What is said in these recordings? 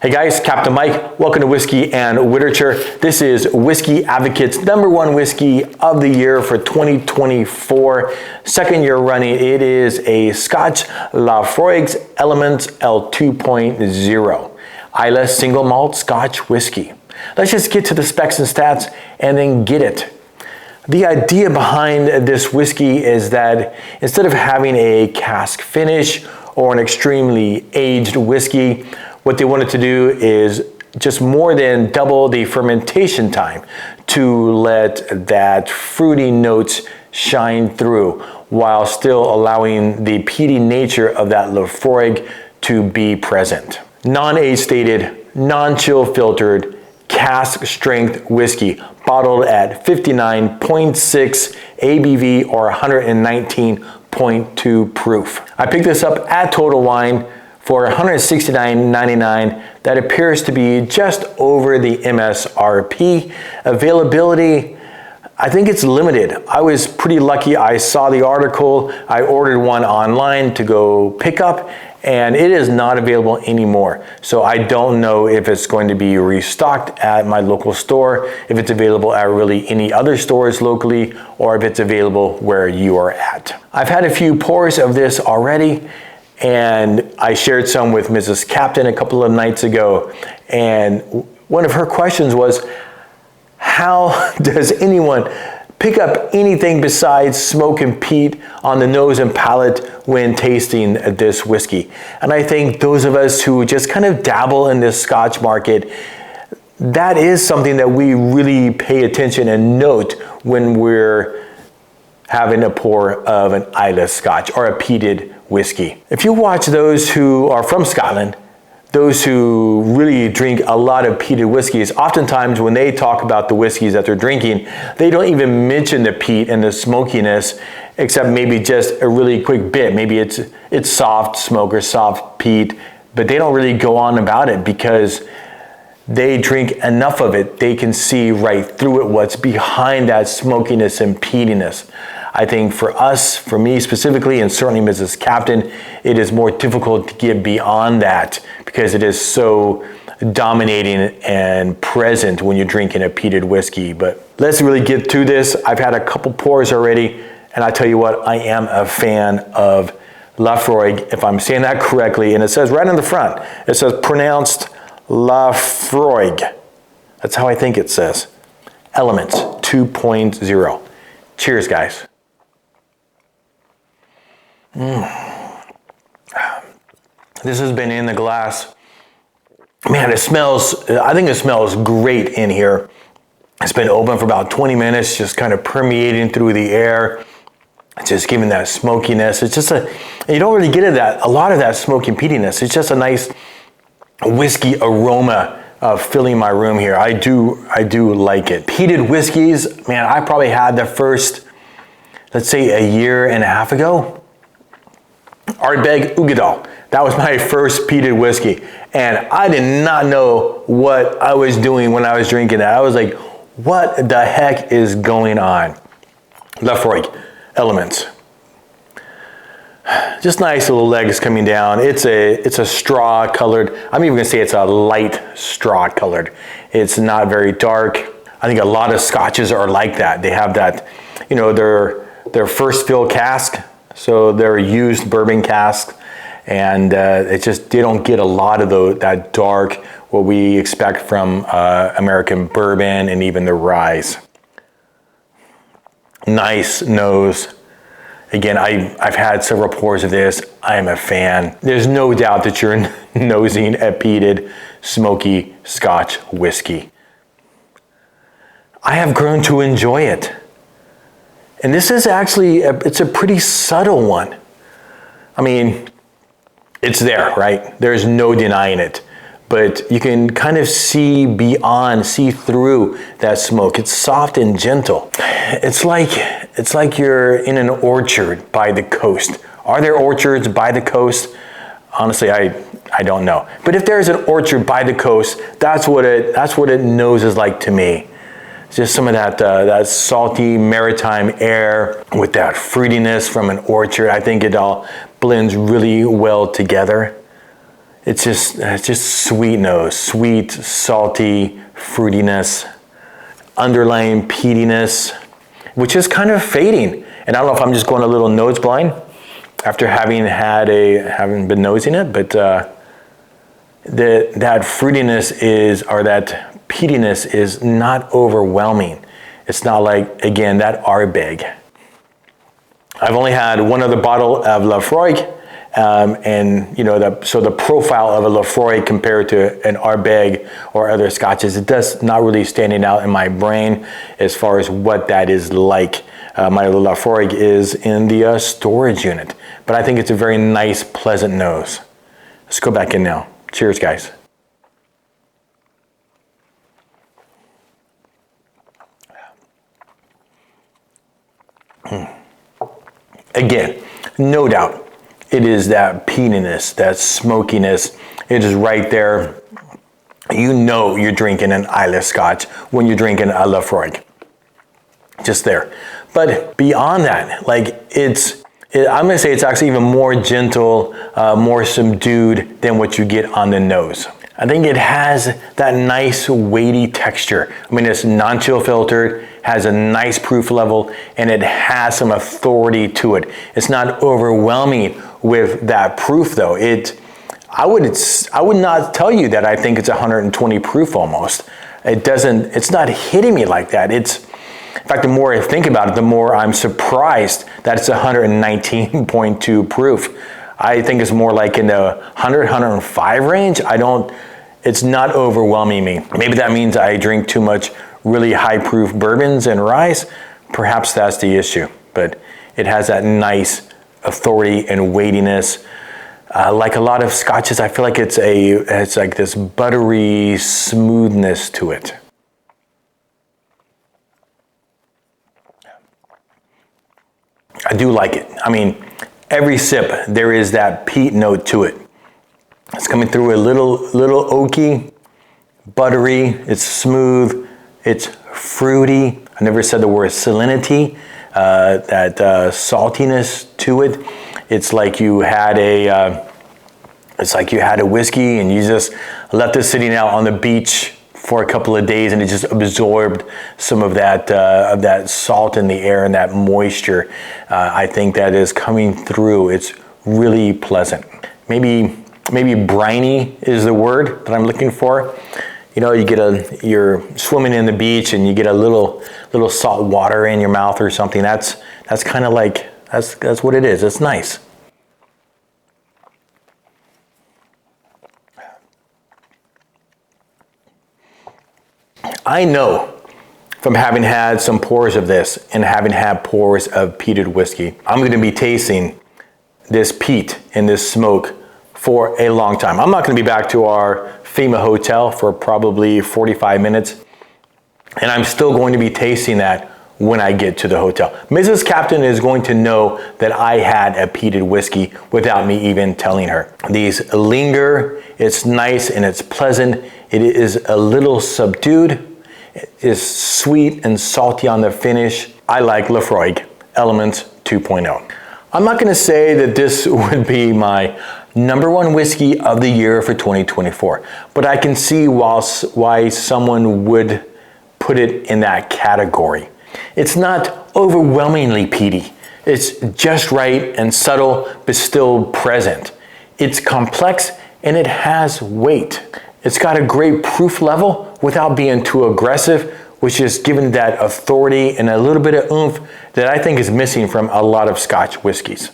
Hey guys, Captain Mike. Welcome to Whiskey and Literature. This is Whiskey Advocate's #1 whiskey of the year for 2024. Second year running. It is a Scotch Laphroaig Elements L 2.0. Islay single malt Scotch whiskey. Let's just get to the specs and stats and then get it. The idea behind this whiskey is that instead of having a cask finish or an extremely aged whiskey, what they wanted to do is just more than double the fermentation time to let that fruity notes shine through while still allowing the peaty nature of that Laphroaig to be present. Non-age stated, non-chill filtered, cask strength whiskey, bottled at 59.6 ABV or 119.2 proof. I picked this up at Total Wine for $169.99. That appears to be just over the MSRP. Availability, I think it's limited. I was pretty lucky. I saw the article. I ordered one online to go pick up, and it is not available anymore. So I don't know if it's going to be restocked at my local store, if it's available at really any other stores locally, or if it's available where you are at. I've had a few pours of this already, and I shared some with Mrs. Captain a couple of nights ago. And one of her questions was, how does anyone pick up anything besides smoke and peat on the nose and palate when tasting this whiskey? And I think those of us who just kind of dabble in this Scotch market, that is something that we really pay attention and note when we're having a pour of an Islay Scotch or a peated whiskey. If you watch those who are from Scotland, those who really drink a lot of peated whiskeys, oftentimes when they talk about the whiskeys that they're drinking, they don't even mention the peat and the smokiness, except maybe just a really quick bit. Maybe it's soft smoke or soft peat, but they don't really go on about it because they drink enough of it, they can see right through it what's behind that smokiness and peatiness. I think for us, for me specifically, and certainly Mrs. Captain, it is more difficult to get beyond that because it is so dominating and present when you're drinking a peated whiskey. But let's really get to this. I've had a couple pours already, and I tell you what, I am a fan of Laphroaig, if I'm saying that correctly, and it says right on the front, it says pronounced Laphroaig. That's how I think it says. Elements 2.0. Cheers, guys. This has been in the glass. Man, it smells, I think it smells great in here. It's been open for about 20 minutes, just kind of permeating through the air. It's just giving that smokiness. It's just you don't really get a lot of that smoky peatiness. It's just a nice whiskey aroma filling my room here. I do like it. Peated whiskeys, man, I probably had the first, let's say a year and a half ago. Ardbeg Ugadal. That was my first peated whiskey. And I did not know what I was doing when I was drinking that. I was like, what the heck is going on? Laphroaig Elements. Just nice little legs coming down. It's a straw colored, I'm even gonna say it's a light straw colored. It's not very dark. I think a lot of Scotches are like that. They have that, you know, their first fill cask. So they're used bourbon casks, and they don't get a lot of that dark, what we expect from American bourbon and even the ryes. Nice nose. Again, I've had several pours of this. I am a fan. There's no doubt that you're nosing a peated, smoky Scotch whiskey. I have grown to enjoy it. And this is actually, it's a pretty subtle one. I mean, it's there, right? There's no denying it. But you can kind of see through that smoke. It's soft and gentle. It's like you're in an orchard by the coast. Are there orchards by the coast? Honestly, I don't know. But if there's an orchard by the coast, that's what it noses like to me. Just some of that salty maritime air with that fruitiness from an orchard. I think it all blends really well together. it's just sweet nose, sweet, salty, fruitiness, underlying peatiness, which is kind of fading. And I don't know if I'm just going a little nose blind after having been nosing it, but that fruitiness that peatiness is not overwhelming. It's not like, again, that Ardbeg. I've only had one other bottle of Laphroaig, and so the profile of a Laphroaig compared to an Ardbeg or other scotches, it does not really standing out in my brain as far as what that is like. My Laphroaig is in the storage unit, but I think it's a very nice, pleasant nose. Let's go back in now. Cheers, guys. Again, no doubt, it is that peatiness, that smokiness. It is right there. You know you're drinking an Islay Scotch when you're drinking a Laphroaig. Just there. But beyond that, like I'm gonna say it's actually even more gentle, more subdued than what you get on the nose. I think it has that nice weighty texture. I mean, it's non-chill filtered, has a nice proof level, and it has some authority to it. It's not overwhelming with that proof though. I would not tell you that I think it's 120 proof almost. It's not hitting me like that. In fact, the more I think about it, the more I'm surprised that it's 119.2 proof. I think it's more like in the 100, 105 range. It's not overwhelming me. Maybe that means I drink too much really high proof bourbons and ryes. Perhaps that's the issue, but it has that nice authority and weightiness. Like a lot of scotches, I feel like it's like this buttery smoothness to it. I do like it. I mean, every sip, there is that peat note to it. It's coming through a little oaky, buttery, it's smooth, it's fruity. I never said the word salinity, that saltiness to it. It's like you had a whiskey and you just left it sitting out on the beach for a couple of days and it just absorbed some of that salt in the air and that moisture. I think that is coming through. It's really pleasant. Maybe briny is the word that I'm looking for. You know, you're swimming in the beach and you get a little salt water in your mouth or something. That's kind of like, that's what it is. It's nice. I know from having had some pours of this and having had pours of peated whiskey, I'm going to be tasting this peat and this smoke for a long time. I'm not going to be back to our FEMA hotel for probably 45 minutes, and I'm still going to be tasting that when I get to the hotel. Mrs. Captain is going to know that I had a peated whiskey without me even telling her. These linger, it's nice and it's pleasant. It is a little subdued. It is sweet and salty on the finish. I like Laphroaig Elements 2.0. I'm not gonna say that this would be my #1 whiskey of the year for 2024, but I can see why someone would put it in that category. It's not overwhelmingly peaty. It's just right and subtle, but still present. It's complex and it has weight. It's got a great proof level without being too aggressive, which is giving that authority and a little bit of oomph that I think is missing from a lot of Scotch whiskeys.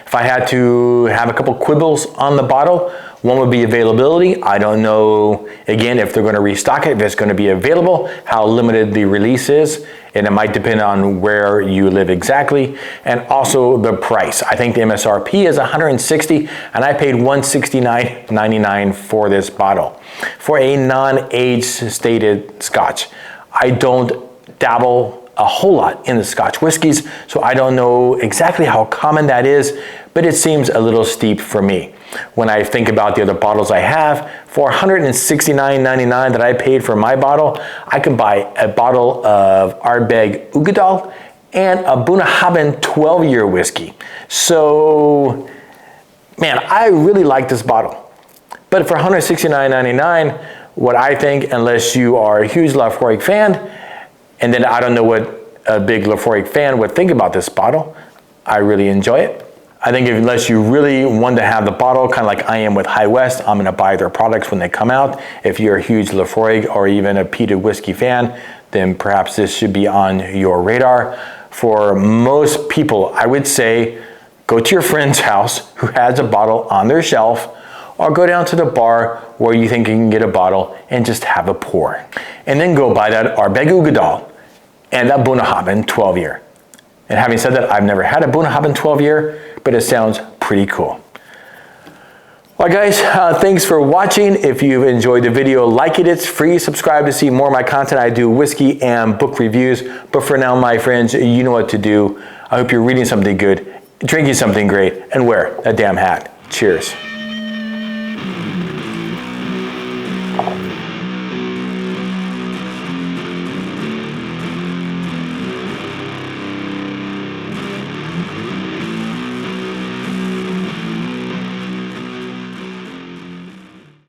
If I had to have a couple quibbles on the bottle, one would be availability. I don't know, again, if they're going to restock it, if it's going to be available, how limited the release is, and it might depend on where you live exactly, and also the price. I think the MSRP is $160, and I paid $169.99 for this bottle. For a non-age stated Scotch. I don't dabble a whole lot in the Scotch whiskeys, so I don't know exactly how common that is, but it seems a little steep for me. When I think about the other bottles I have, for $169.99 that I paid for my bottle, I can buy a bottle of Ardbeg Uigeadail and a Bunnahabhain 12-year whiskey. So, man, I really like this bottle. But for $169.99, what I think, unless you are a huge Laphroaig fan, and then I don't know what a big Laphroaig fan would think about this bottle, I really enjoy it. I think unless you really want to have the bottle, kind of like I am with High West, I'm gonna buy their products when they come out. If you're a huge Laphroaig or even a peated whiskey fan, then perhaps this should be on your radar. For most people, I would say, go to your friend's house who has a bottle on their shelf, or go down to the bar where you think you can get a bottle and just have a pour. And then go buy that Laphroaig Elements and that Bunnahabhain 12 year. And having said that, I've never had a Bunnahabhain 12 year, but it sounds pretty cool. Well guys, thanks for watching. If you've enjoyed the video, like it, it's free. Subscribe to see more of my content. I do whiskey and book reviews. But for now, my friends, you know what to do. I hope you're reading something good, drinking something great, and wear that damn hat. Cheers.